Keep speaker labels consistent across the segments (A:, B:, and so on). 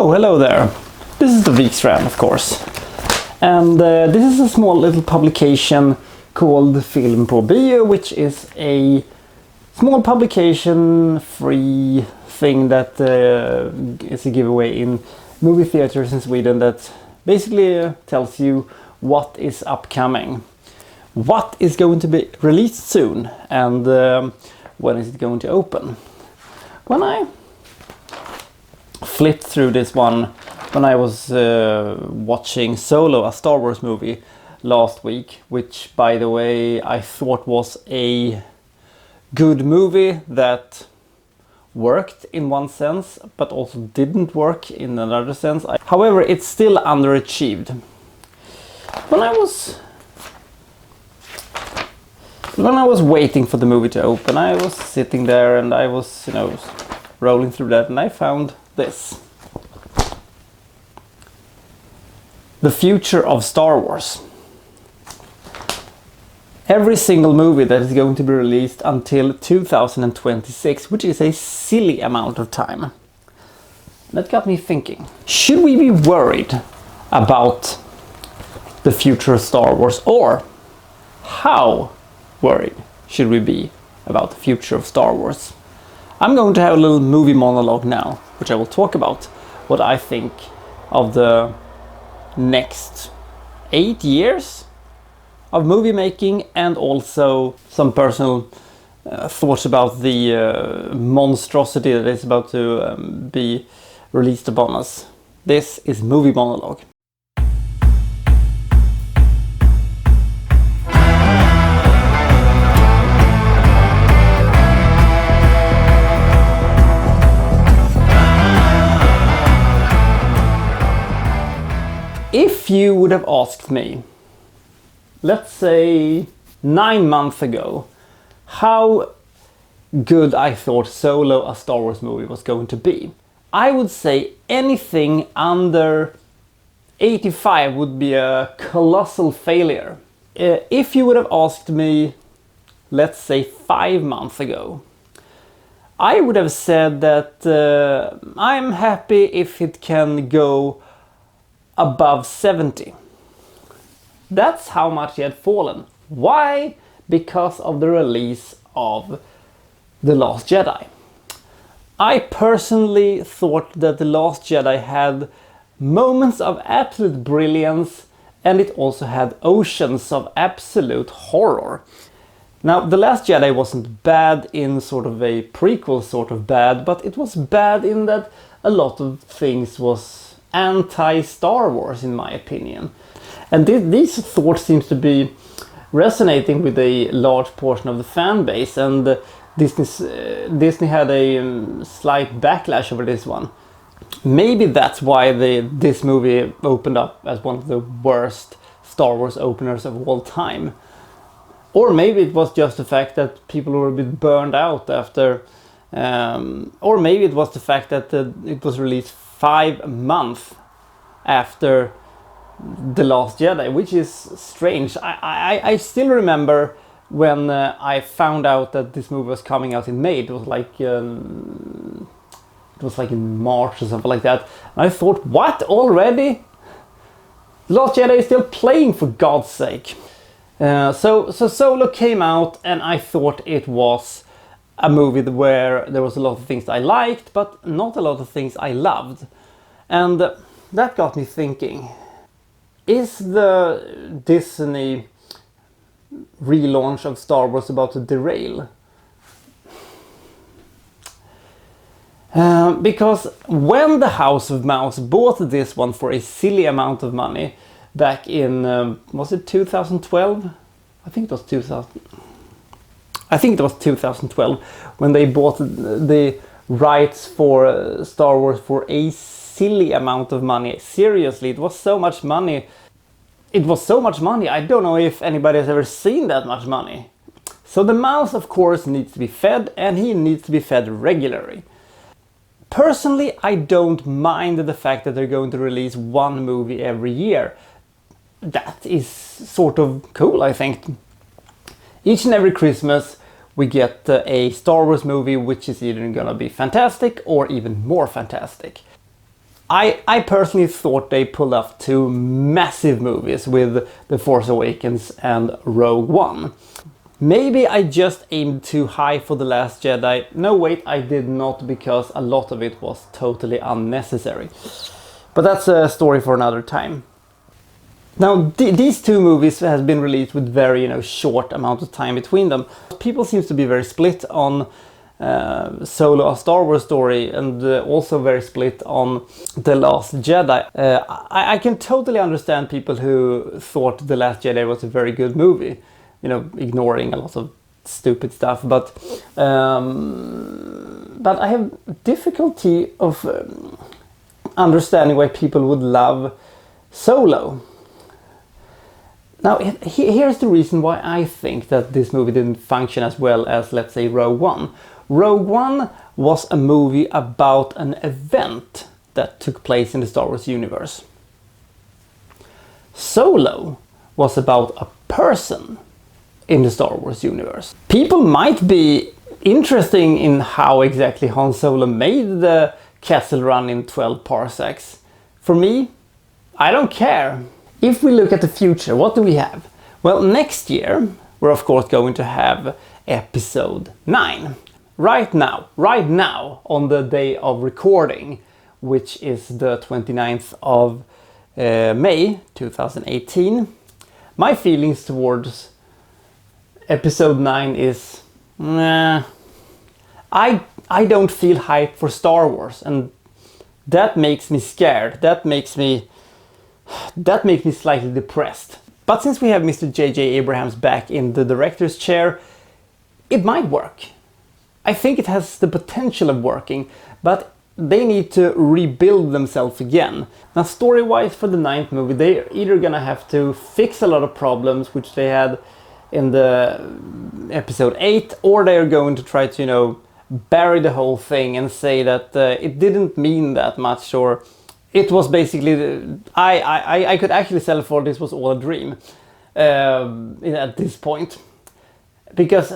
A: Oh, hello there. This is the Vikstrand, of course. And this is a small little publication called Film på Bio, which is a small publication, free thing that is a giveaway in movie theaters in Sweden that basically tells you what is upcoming, what is going to be released soon, and when is it going to open. When I flipped through this one when I was watching Solo, a Star Wars movie, last week, which, by the way, I thought was a good movie that worked in one sense, but also didn't work in another sense. However, it's still underachieved. When I was waiting for the movie to open, I was sitting there and I was, rolling through that, and I found this. The future of Star Wars. Every single movie that is going to be released until 2026, which is a silly amount of time. That got me thinking. Should we be worried about the future of Star Wars, or how worried should we be about the future of Star Wars? I'm going to have a little movie monologue now, which I will talk about what I think of the next 8 years of movie making, and also some personal thoughts about the monstrosity that is about to be released upon us. This is Movie Monologue. If you would have asked me, let's say 9 months ago, how good I thought Solo, a Star Wars movie, was going to be, I would say anything under 85 would be a colossal failure. If you would have asked me, let's say 5 months ago, I would have said that I'm happy if it can go above 70. That's how much he had fallen. Why? Because of the release of The Last Jedi. I personally thought that The Last Jedi had moments of absolute brilliance, and it also had oceans of absolute horror. Now, The Last Jedi wasn't bad in sort of a prequel sort of bad, but it was bad in that a lot of things was anti-Star Wars, in my opinion. And these thoughts seems to be resonating with a large portion of the fan base, and Disney had a slight backlash over this one. Maybe that's why this movie opened up as one of the worst Star Wars openers of all time. Or maybe it was just the fact that people were a bit burned out after, or maybe it was the fact that it was released 5 months after The Last Jedi, which is strange. I still remember when I found out that this movie was coming out in May. It was like in March or something like that. And I thought, what, already? The Last Jedi is still playing, for God's sake. So Solo came out, and I thought it was a movie where there was a lot of things I liked, but not a lot of things I loved. And that got me thinking, is the Disney relaunch of Star Wars about to derail? Because when the House of Mouse bought this one for a silly amount of money back in, was it 2012? I think it was 2012 when they bought the rights for Star Wars for a silly amount of money. Seriously, it was so much money. I don't know if anybody has ever seen that much money. So the mouse, of course, needs to be fed, and he needs to be fed regularly. Personally, I don't mind the fact that they're going to release one movie every year. That is sort of cool, I think. Each and every Christmas we get a Star Wars movie which is either gonna be fantastic or even more fantastic. I personally thought they pulled off two massive movies with The Force Awakens and Rogue One. Maybe I just aimed too high for The Last Jedi. No, wait, I did not, because a lot of it was totally unnecessary. But that's a story for another time. Now, these two movies have been released with very, short amount of time between them. People seem to be very split on Solo, a Star Wars story, and also very split on The Last Jedi. I can totally understand people who thought The Last Jedi was a very good movie, ignoring a lot of stupid stuff, but I have difficulty of understanding why people would love Solo. Now, here's the reason why I think that this movie didn't function as well as, let's say, Rogue One. Rogue One was a movie about an event that took place in the Star Wars universe. Solo was about a person in the Star Wars universe. People might be interested in how exactly Han Solo made the Kessel Run in 12 parsecs. For me, I don't care. If we look at the future, what do we have? Well, next year, we're of course going to have episode 9. Right now, on the day of recording, which is the 29th of May 2018, my feelings towards episode 9 is, I don't feel hyped for Star Wars, and that makes me scared. That makes me slightly depressed. But since we have Mr. J.J. Abrams back in the director's chair, it might work. I think it has the potential of working, but they need to rebuild themselves again. Now, story-wise for the 9th movie, they're either gonna have to fix a lot of problems which they had in the episode 8, or they're going to try to, bury the whole thing and say that it didn't mean that much, or it was basically, I could actually sell for this was all a dream at this point, because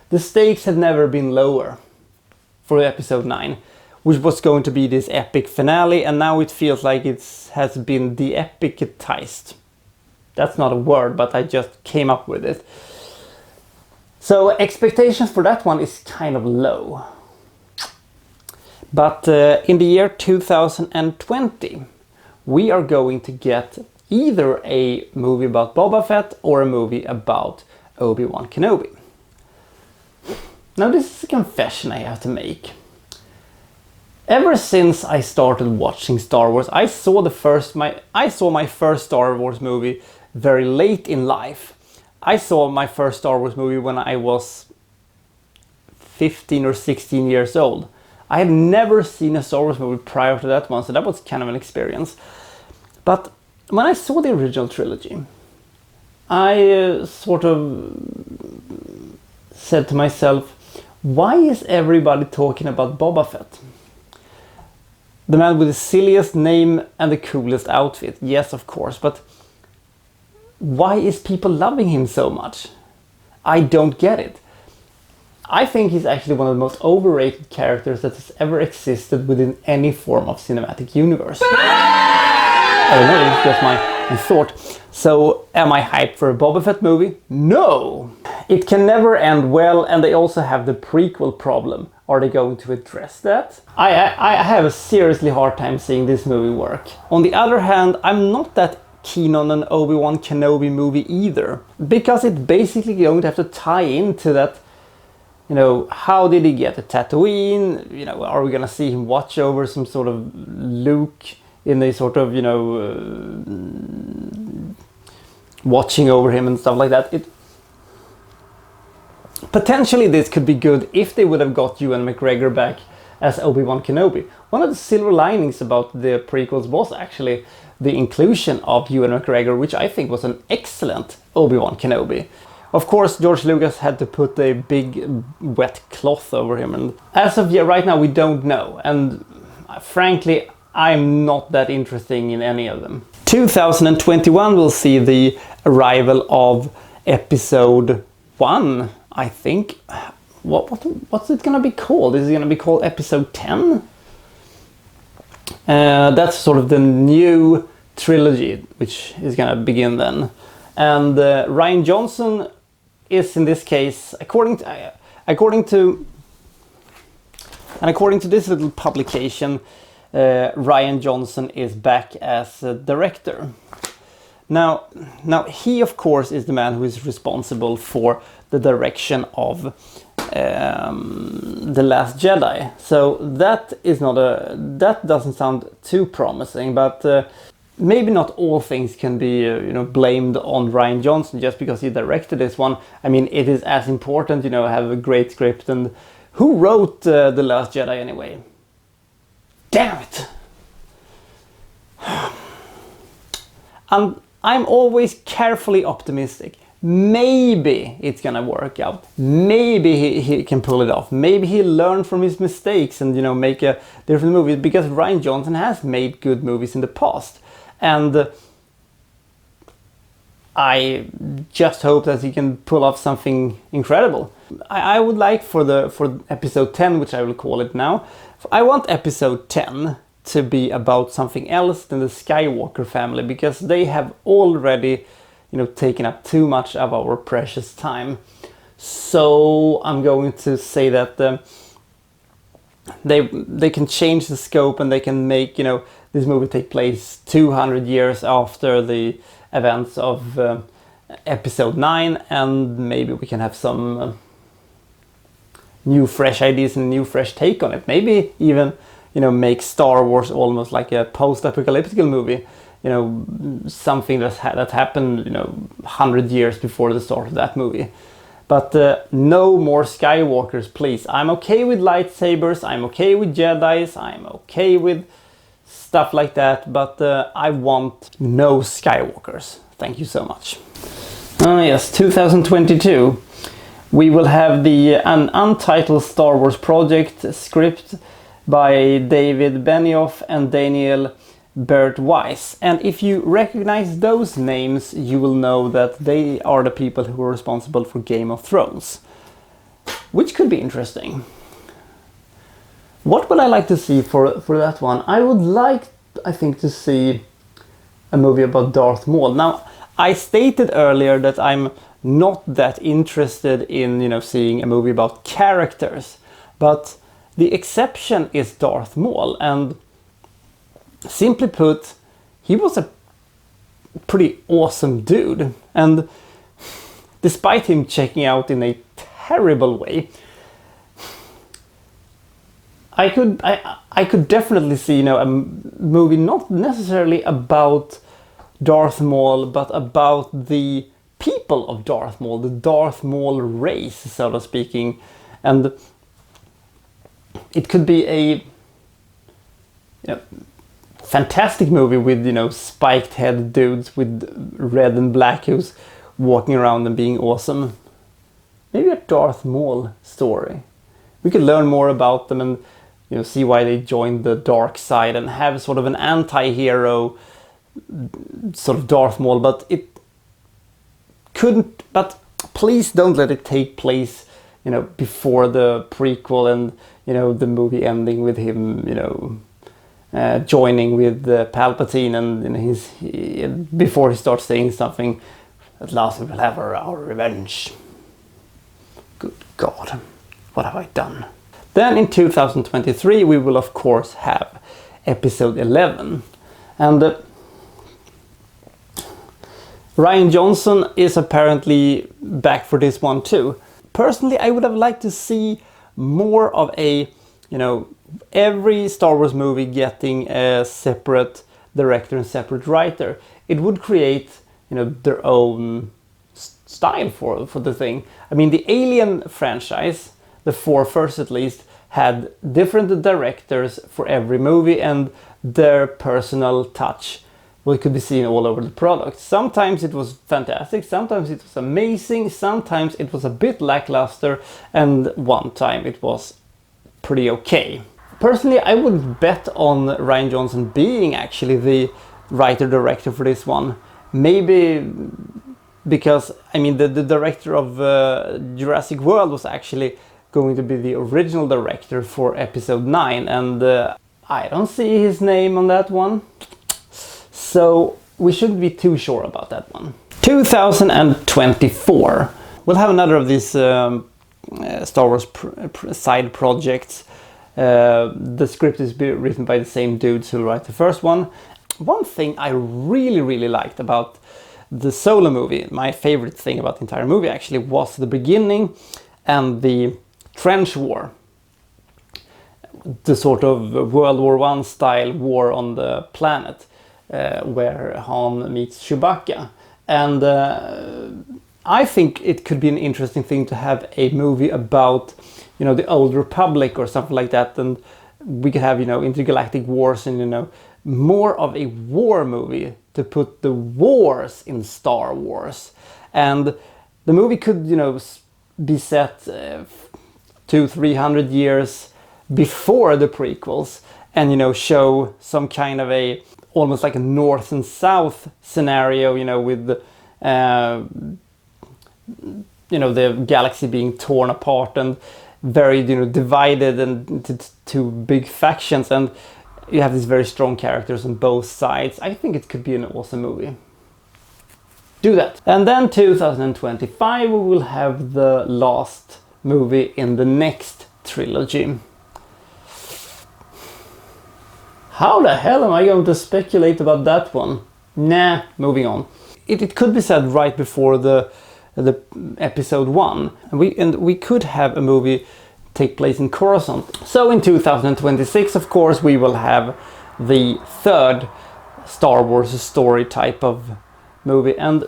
A: the stakes had never been lower for episode 9, which was going to be this epic finale, and now it feels like it has been de-epicized. That's not a word, but I just came up with it. So expectations for that one is kind of low. But in the year 2020, we are going to get either a movie about Boba Fett or a movie about Obi-Wan Kenobi. Now, this is a confession I have to make. Ever since I started watching Star Wars, I saw my first Star Wars movie very late in life. I saw my first Star Wars movie when I was 15 or 16 years old. I had never seen a Star Wars movie prior to that one, so that was kind of an experience. But when I saw the original trilogy, I sort of said to myself, why is everybody talking about Boba Fett? The man with the silliest name and the coolest outfit. Yes, of course, but why is people loving him so much? I don't get it. I think he's actually one of the most overrated characters that has ever existed within any form of cinematic universe. I don't know, it's just my thought. So, am I hyped for a Boba Fett movie? No! It can never end well, and they also have the prequel problem. Are they going to address that? I have a seriously hard time seeing this movie work. On the other hand, I'm not that keen on an Obi-Wan Kenobi movie either, because it's basically going to have to tie into that, how did he get to Tatooine? Are we gonna see him watch over some sort of Luke in a sort of, watching over him and stuff like that? Potentially this could be good if they would have got Ewan McGregor back as Obi-Wan Kenobi. One of the silver linings about the prequels was actually the inclusion of Ewan McGregor, which I think was an excellent Obi-Wan Kenobi. Of course, George Lucas had to put a big wet cloth over him, and as of yet, right now, we don't know. And frankly, I'm not that interested in any of them. 2021 will see the arrival of episode 1, I think. What's it gonna be called? Is it gonna be called episode 10? That's sort of the new trilogy, which is gonna begin then. And Rian Johnson is in this case, according to this little publication, Rian Johnson is back as a director. Now he of course is the man who is responsible for the direction of The Last Jedi. So that doesn't sound too promising, but maybe not all things can be blamed on Rian Johnson just because he directed this one. I mean, it is as important, have a great script. And who wrote The Last Jedi anyway? Damn it! And I'm always carefully optimistic. Maybe it's gonna work out. Maybe he can pull it off. Maybe he'll learn from his mistakes and make a different movie, because Rian Johnson has made good movies in the past. And I just hope that he can pull off something incredible. I would like for episode 10, which I will call it now, I want episode 10 to be about something else than the Skywalker family, because they have already taken up too much of our precious time. So I'm going to say that they can change the scope, and they can make this movie take place 200 years after the events of episode 9, and maybe we can have some new fresh ideas and new fresh take on it. Maybe even make Star Wars almost like a post-apocalyptic movie, something that happened 100 years before the start of that movie. But no more Skywalkers, please. I'm okay with lightsabers, I'm okay with Jedis, I'm okay with stuff like that, but I want no Skywalkers. Thank you so much. Oh yes, 2022. We will have an untitled Star Wars project script by David Benioff and Daniel Bert Weiss. And if you recognize those names, you will know that they are the people who are responsible for Game of Thrones, which could be interesting. What would I like to see for that one? I would like, I think, to see a movie about Darth Maul. Now, I stated earlier that I'm not that interested in, seeing a movie about characters, but the exception is Darth Maul, and simply put, he was a pretty awesome dude. And despite him checking out in a terrible way, I could definitely see a movie not necessarily about Darth Maul, but about the people of Darth Maul, the Darth Maul race, so to speaking. And it could be a fantastic movie with spiked head dudes with red and black who's walking around and being awesome. Maybe a Darth Maul story. We could learn more about them and see why they joined the dark side, and have sort of an anti-hero sort of Darth Maul. But it couldn't. But please don't let it take place before the prequel and the movie ending with him joining with Palpatine, and before he starts saying something, at last we will have our revenge. Good God, what have I done? Then in 2023 we will of course have episode 11, and Rian Johnson is apparently back for this one too. Personally, I would have liked to see more of a, every Star Wars movie getting a separate director and separate writer. It would create, their own style for the thing. I mean, the Alien franchise, the 4 first at least, had different directors for every movie, and their personal touch could be seen all over the product. Sometimes it was fantastic, sometimes it was amazing, sometimes it was a bit lackluster, and one time it was pretty okay. Personally, I would bet on Rian Johnson being actually the writer-director for this one. Maybe because, I mean, the director of Jurassic World was actually going to be the original director for episode 9, and I don't see his name on that one. So we shouldn't be too sure about that one. 2024. We'll have another of these Star Wars side projects. The script is written by the same dudes who write the first one. One thing I really liked about the Solo movie, my favorite thing about the entire movie actually, was the beginning and the trench war. The sort of World War I style war on the planet, where Han meets Chewbacca. And I think it could be an interesting thing to have a movie about, you know, the old Republic or something like that, and we could have, you know, intergalactic wars and, you know, more of a war movie to put the wars in Star Wars. And the movie could, you know, be set 200-300 years before the prequels, and, you know, show some kind of a almost like a north and south scenario, you know, with you know, the galaxy being torn apart and very, you know, divided into two big factions, and you have these very strong characters on both sides. I think it could be an awesome movie. Do that. And then 2025 we will have the last movie in the next trilogy. How the hell am I going to speculate about that one? Nah, moving on. It could be said right before the episode 1, and we could have a movie take place in Coruscant. So in 2026, of course, we will have the third Star Wars story type of movie, and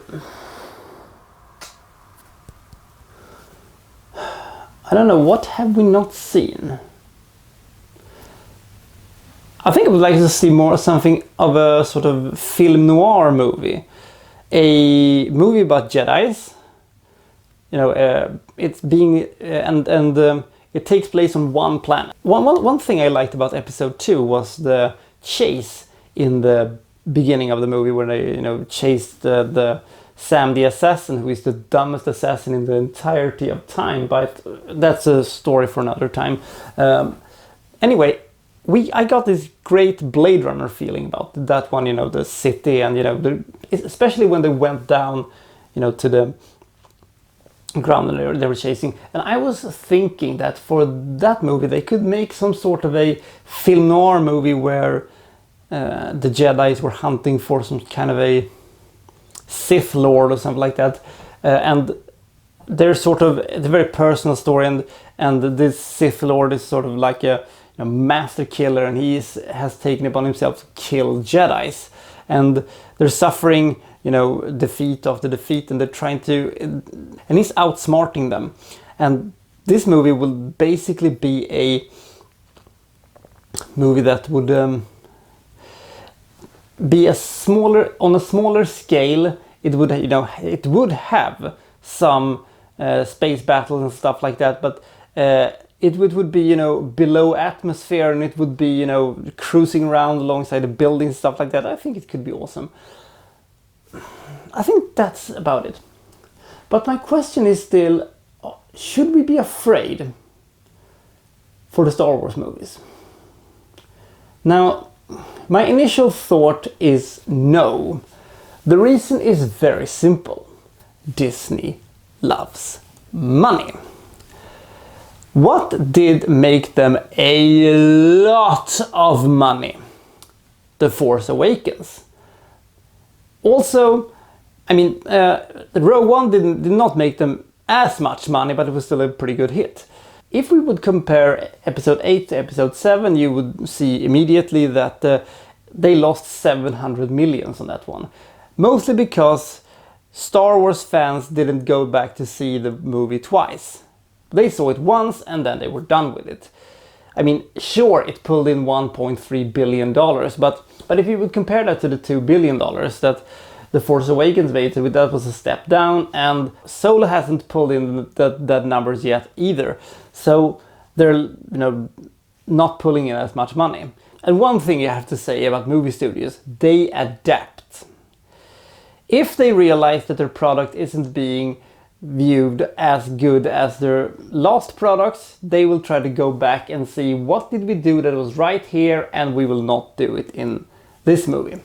A: I don't know, what have we not seen? I think I would like to see more something of a sort of film noir movie. A movie about Jedis. You know, it's being it takes place on one planet. One thing I liked about episode 2 was the chase in the beginning of the movie, where they, you know, chased the Sam the assassin, who is the dumbest assassin in the entirety of time. But that's a story for another time. Anyway, I got this great Blade Runner feeling about that one. You know, the city, and, you know, especially when they went down, you know, to the ground and they were chasing. And I was thinking that for that movie they could make some sort of a film noir movie where the Jedis were hunting for some kind of a Sith Lord or something like that, and they're sort of, it's a very personal story, and this Sith Lord is sort of like a, you know, master killer, and he has taken upon himself to kill Jedis, and they're suffering, you know, defeat after defeat, and they're trying to, and he's outsmarting them. And this movie will basically be a movie that would be on a smaller scale. It would, you know, it would have some space battles and stuff like that, but it would be, you know, below atmosphere, and it would be, you know, cruising around alongside the buildings, stuff like that. I think it could be awesome. I think that's about it. But my question is still, should we be afraid for the Star Wars movies? Now, my initial thought is no. The reason is very simple. Disney loves money. What did make them a lot of money? The Force Awakens. Also, I mean, Rogue One did not make them as much money, but it was still a pretty good hit. If we would compare episode 8 to episode 7, you would see immediately that they lost 700 million on that one. Mostly because Star Wars fans didn't go back to see the movie twice. They saw it once and then they were done with it. I mean, sure, it pulled in $1.3 billion, but if you would compare that to the $2 billion that The Force Awakens made, that was a step down, and Solo hasn't pulled in that numbers yet either. So they're, you know, not pulling in as much money. And one thing you have to say about movie studios, they adapt. If they realize that their product isn't being viewed as good as their last products, they will try to go back and see what did we do that was right here, and we will not do it in this movie.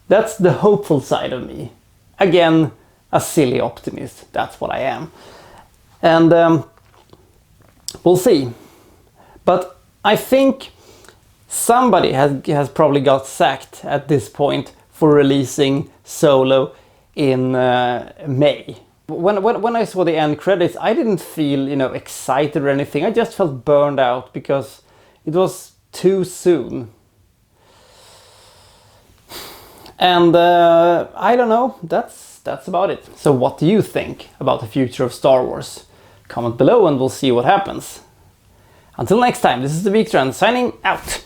A: That's the hopeful side of me. Again, a silly optimist, that's what I am. And we'll see. But I think somebody has probably got sacked at this point for releasing Solo in May. When I saw the end credits, I didn't feel, you know, excited or anything. I just felt burned out because it was too soon. And I don't know, that's about it. So what do you think about the future of Star Wars? Comment below and we'll see what happens. Until next time, this is the Victor signing out.